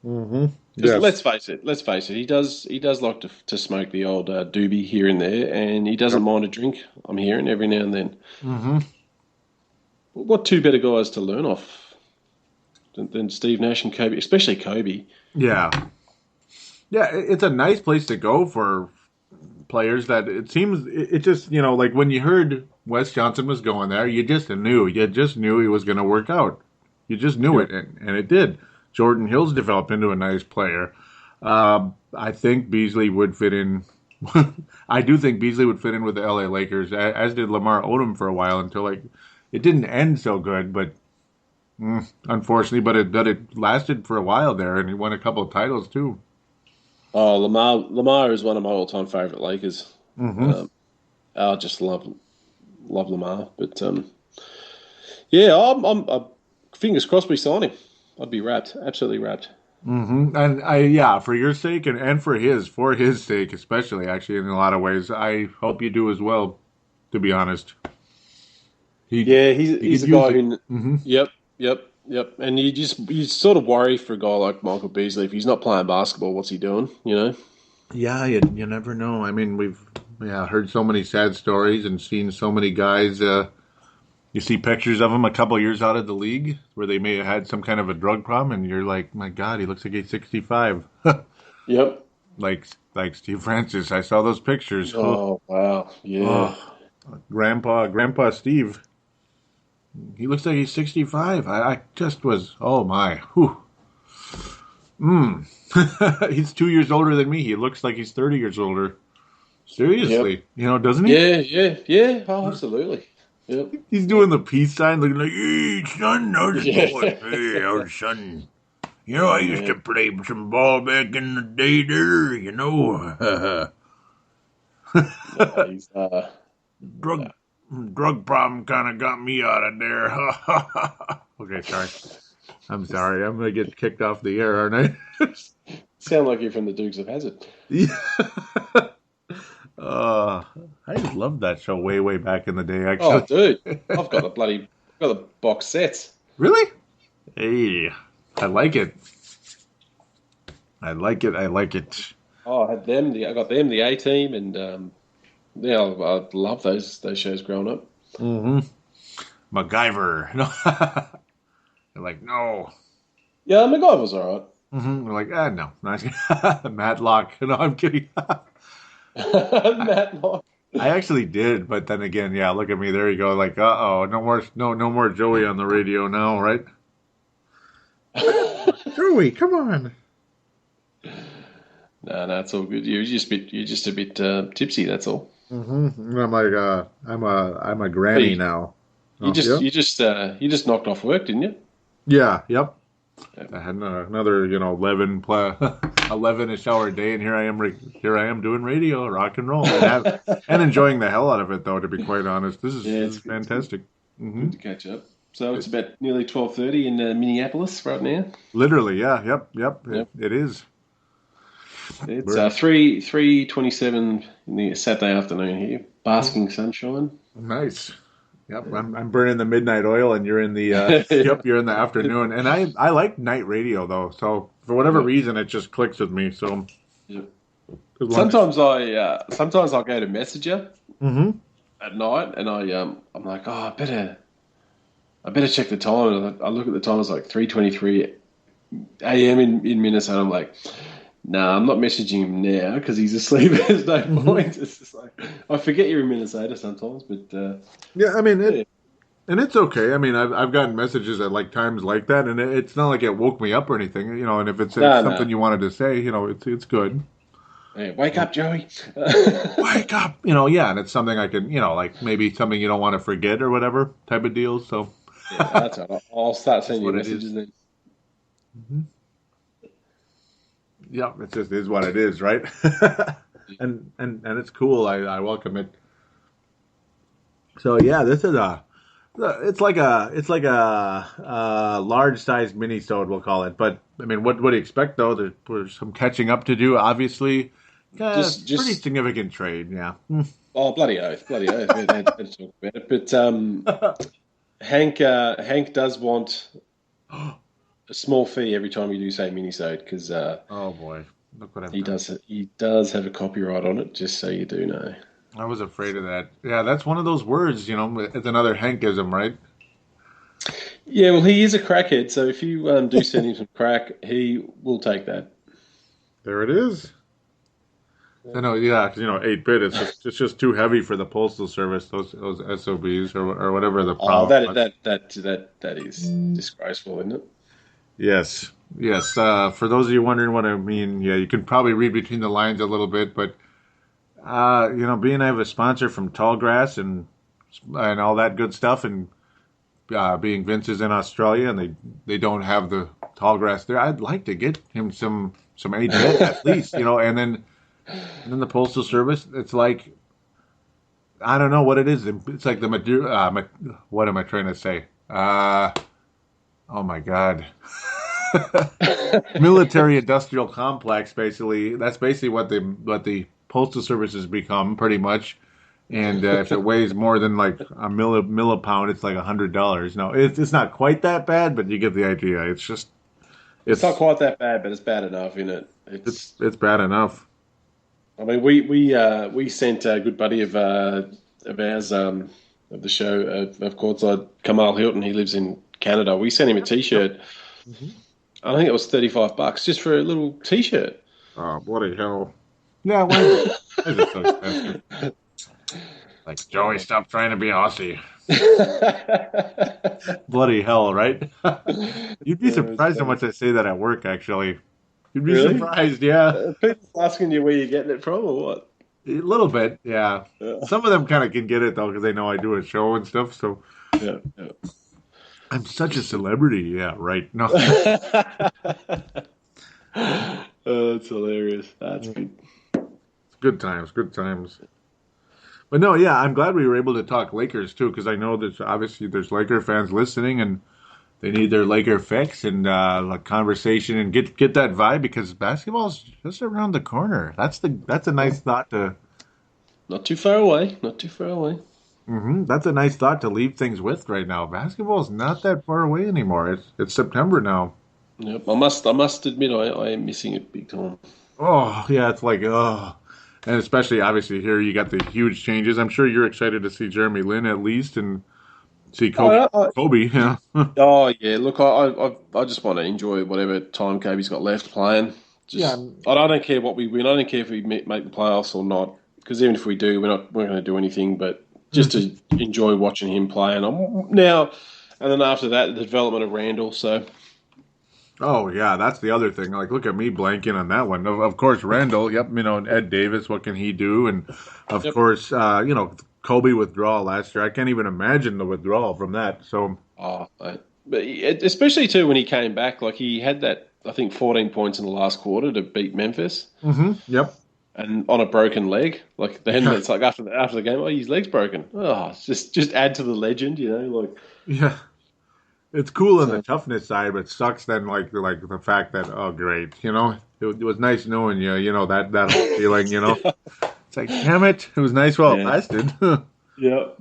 Mm-hmm. Yes. Let's face it. He does like to smoke the old doobie here and there, and he doesn't mind a drink. I'm hearing every now and then. Mm-hmm. What two better guys to learn off than Steve Nash and Kobe, especially Kobe? Yeah, yeah. It's a nice place to go for players. That it seems it just like when you heard Wes Johnson was going there, you just knew he was going to work out. You just knew it, and it did. Jordan Hill's developed into a nice player. I think Beasley would fit in. I do think Beasley would fit in with the LA Lakers, as did Lamar Odom for a while until it didn't end so good, but unfortunately, but it lasted for a while there, and he won a couple of titles too. Oh, Lamar is one of my all-time favorite Lakers. Mm-hmm. I just love Lamar, but yeah, I'm fingers crossed we sign him. I'd be wrapped, absolutely wrapped. Mm-hmm. And for your sake and for his sake, especially actually in a lot of ways, I hope you do as well. To be honest, he's a guy who. Mm-hmm. Yep. And you sort of worry for a guy like Michael Beasley if he's not playing basketball. What's he doing? Yeah, you never know. I mean, we've heard so many sad stories and seen so many guys. You see pictures of him a couple years out of the league where they may have had some kind of a drug problem, and you're like, my God, he looks like he's 65. Yep. Like Steve Francis. I saw those pictures. Oh, wow. Yeah. Oh, Grandpa Steve. He looks like he's 65. I just was, oh my. Whew. He's 2 years older than me. He looks like he's 30 years older. Seriously. Yep. Doesn't he? Yeah. Oh, absolutely. Yep. He's doing the peace sign, looking like, hey, son, how's it going? Hey, how's son? I used to play some ball back in the day there, He's, drug problem kind of got me out of there. Okay, sorry. I'm sorry. I'm going to get kicked off the air, aren't I? Sound like you're from the Dukes of Hazzard. Yeah. I just loved that show way back in the day, actually. Oh, dude. I've got the box sets. Really? Hey, I like it. I like it. Oh, I got them, the A-Team, and I love those shows growing up. Mm-hmm. MacGyver. No. They're like, no. Yeah, MacGyver was all right. Mm-hmm. They're like, no. Matlock. No, I'm kidding. Matlock. I actually did, but then again, look at me. There you go. Like, no more Joey on the radio now, right? Joey, come on. No, it's all good. You're just a bit tipsy. That's all. Mm-hmm. I'm like, I'm a granny now. You just knocked off work, didn't you? Yeah. Yep. I had another 11-ish hour day, and here I am doing radio, rock and roll, and enjoying the hell out of it. Though, to be quite honest, this is fantastic. Good to catch up. So it's about nearly 12:30 in Minneapolis right now. Literally, yeah, yep. It is. It's 3:27 in the Saturday afternoon here, basking sunshine. Nice. Yep, I'm burning the midnight oil, and you're in the you're in the afternoon. And I like night radio though, so for whatever reason, it just clicks with me. So sometimes I'll go to Messenger, mm-hmm. at night, and I'm like, oh, I better check the time. And I look at the time; it's like 3:23 a.m. in Minnesota. I'm like, nah, I'm not messaging him now because he's asleep. There's no point. It's just like I forget you're in Minnesota sometimes, but Yeah, I mean yeah. and it's okay. I mean, I've gotten messages at like times like that, and it's not like it woke me up or anything, you know. And if it's No, no. something you wanted to say, you know, it's good. Yeah, wake up, Joey. Wake up, you know. Yeah, and it's something I can, you know, like maybe something you don't want to forget or whatever type of deal. So Yeah, that's all right. I'll start that's sending you what it is. messages then. Hmm. Yeah, it just is what it is, right? And it's cool. I welcome it. So yeah, this is a it's like a large sized mini sode we'll call it. But I mean, what do you expect though? There's some catching up to do. Obviously, pretty Just significant trade. Yeah. oh bloody oath, bloody oath. We had to talk about it, but Hank does want a small fee every time you do say minisode because Oh boy, look what I've he done. does have a copyright on it. Just so you do know. I was afraid of that. Yeah, that's one of those words. You know, it's another Hankism, right? Yeah, well, he is a crackhead, so if you do send him some crack, he will take that. There it is. I know, yeah, because 8-bit it's just too heavy for the postal service. Those SOBs or whatever the Oh, problem that was. that that that that is disgraceful, isn't it? Yes, yes. For those of you wondering what I mean, yeah, you can probably read between the lines a little bit, but being I have a sponsor from Tallgrass and all that good stuff, and being Vince is in Australia and they don't have the Tallgrass there, I'd like to get him some 8-bit at least, and then the postal service. It's like I don't know what it is. It's like the what am I trying to say? Oh my God. Military industrial complex, basically. That's basically what the postal service has become, pretty much. And if it weighs more than like a millipound, it's like $100. No, it's not quite that bad, but you get the idea. It's just It's not it's quite that bad, but it's bad enough, isn't it? it's bad enough. I mean, we sent a good buddy of ours of the show of courtside, Kamal Hilton. He lives in Canada. We sent him a Yep. T-shirt. Hmm. I think it was $35 just for a little T-shirt. Oh, bloody hell! Yeah, why is it so expensive? Like Joey, stop trying to be Aussie. Bloody hell, right? You'd be It's surprised how funny. much I say that at work, actually. You'd be Really? surprised, yeah. People asking you where you're getting it from or what? A little bit, yeah. Yeah, Some of them kind of can get it, though, because they know I do a show and stuff, so yeah, yeah. I'm such a celebrity. Yeah, right. No, Oh, that's hilarious. That's it's good. good times, good times. But no, yeah, I'm glad we were able to talk Lakers, too, because I know there's obviously there's Laker fans listening, and they need their Laker fix and like conversation and get that vibe because basketball's just around the corner. That's a nice thought to. Not too far away. Not too far away. That's a nice thought to leave things with right now. Basketball's not that far away anymore. It's September now. Yep. I must admit I am missing it big time. Oh yeah, it's like oh, and especially obviously here you got the huge changes. I'm sure you're excited to see Jeremy Lin at least and see Kobe. Oh, Kobe, yeah, oh yeah. Look, I just want to enjoy whatever time Kobe's got left playing. yeah, Just I don't care what we win. I don't care if we make the playoffs or not. Because even if we do, we're not going to do anything. But just to enjoy watching him play. And now, and then after that, the development of Randall. So Oh yeah, that's the other thing. Like, look at me blanking on that one. Of course, Randall. Yep, and Ed Davis. What can he do? And of yep. course, Kobe withdrawal last year. I can't even imagine the withdrawal from that. So, Oh, but especially too when he came back, like he had that I think 14 points in the last quarter to beat Memphis, yep, and on a broken leg. Like then it's like after the game, oh his leg's broken. Oh, it's just add to the legend, like yeah. It's cool on the so. toughness side, but sucks then like the fact that oh great, it was nice knowing you, that whole feeling, It's like damn it, it was nice while it Yeah. lasted. Yep.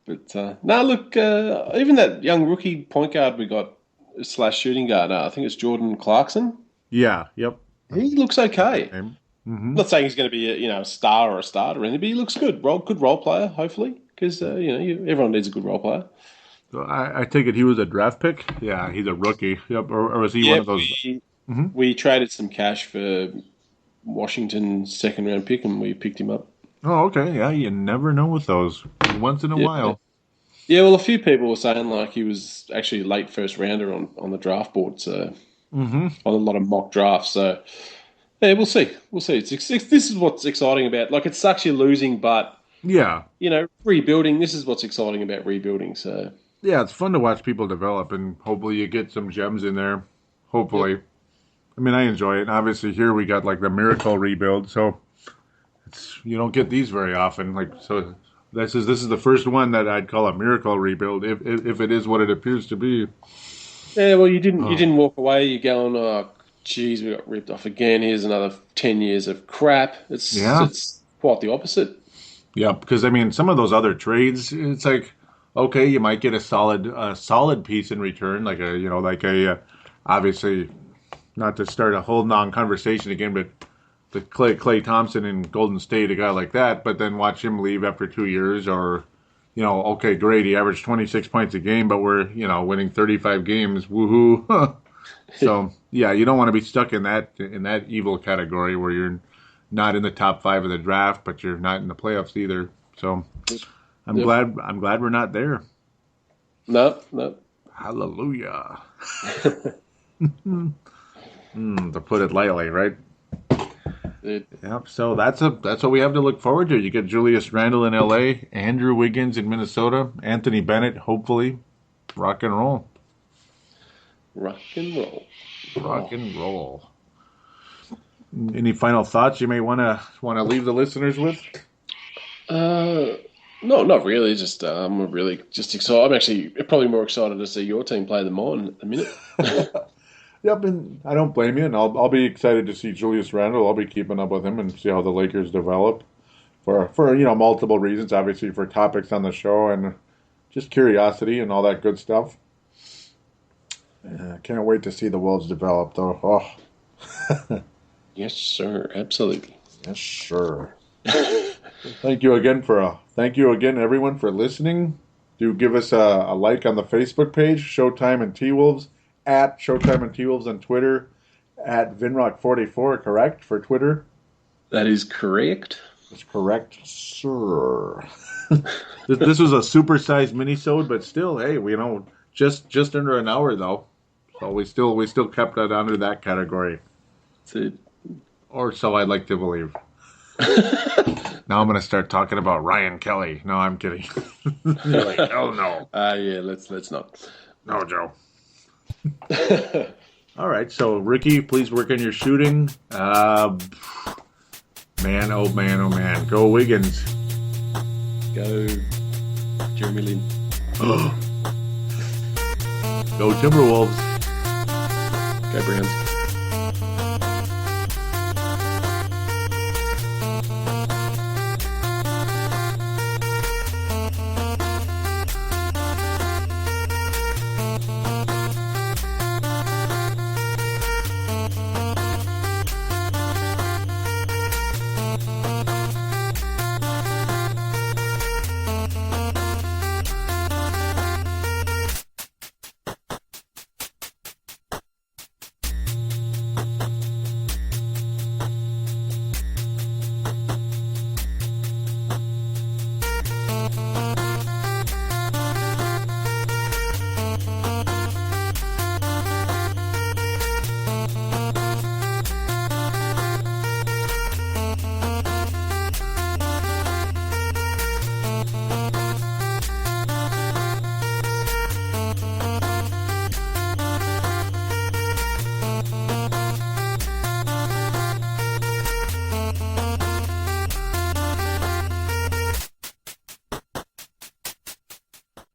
But no, look, even that young rookie point guard we got slash shooting guard, I think it's Jordan Clarkson. Yeah, yep. He looks okay. Name. I'm not saying he's going to be a star or a starter or anything, but he looks good. Good role player, hopefully, because everyone needs a good role player. So I take it he was a draft pick. Yeah, he's a rookie. Yep, or was he one of those? We traded some cash for Washington's second round pick, and we picked him up. Oh, okay. Yeah, you never know with those. Once in a while. Yeah, well, a few people were saying like he was actually a late first rounder on the draft board, so on a lot of mock drafts. So yeah, we'll see. We'll see. This is what's exciting about. Like, it sucks you're losing, but yeah, rebuilding. This is what's exciting about rebuilding. So yeah, it's fun to watch people develop, and hopefully you get some gems in there. Hopefully, yep. I mean, I enjoy it. And obviously, here we got like the miracle rebuild, so you don't get these very often. Like, so this is the first one that I'd call a miracle rebuild, if it is what it appears to be. Yeah, well, you didn't walk away. You're going, oh, geez, we got ripped off again. Here's another 10 years of crap. It's quite the opposite. Yeah, because I mean, some of those other trades, it's like, okay, you might get a solid piece in return, like obviously, not to start a whole non-conversation again, but the Clay Thompson in Golden State, a guy like that, but then watch him leave after 2 years, or, okay, great, he averaged 26 points a game, but we're, winning 35 games, woohoo. So, yeah, you don't want to be stuck in that evil category where you're not in the top 5 of the draft, but you're not in the playoffs either. So, I'm glad we're not there. No. Hallelujah. To put it lightly, right? Yep. So that's what we have to look forward to. You get Julius Randle in L.A., Andrew Wiggins in Minnesota, Anthony Bennett, hopefully. Rock and roll. Rock and roll. Rock and roll. Any final thoughts you may want to leave the listeners with? No, not really. Just I'm really just excited. I'm actually probably more excited to see your team play than mine at the minute. Yep, and I don't blame you. And I'll be excited to see Julius Randle. I'll be keeping up with him and see how the Lakers develop for multiple reasons. Obviously, for topics on the show and just curiosity and all that good stuff. Can't wait to see the Wolves develop, though. Oh. Yes, sir. Absolutely. Yes, sir. Thank you again, everyone, for listening. Do give us a like on the Facebook page, Showtime and T-Wolves, at Showtime and T-Wolves on Twitter, at Vinrock44, correct, for Twitter? That is correct. That's correct, sir. This was a supersized mini-sode, but still, hey, just under an hour, though. So we still kept it under that category. That's it. Or so I'd like to believe. Now I'm going to start talking about Ryan Kelly. No, I'm kidding. You're like, hell no. Yeah, let's not. No, Joe. All right, so Ricky, please work on your shooting. Man, oh man. Go Wiggins. Go Jeremy Lin. Go Timberwolves. Go Browns.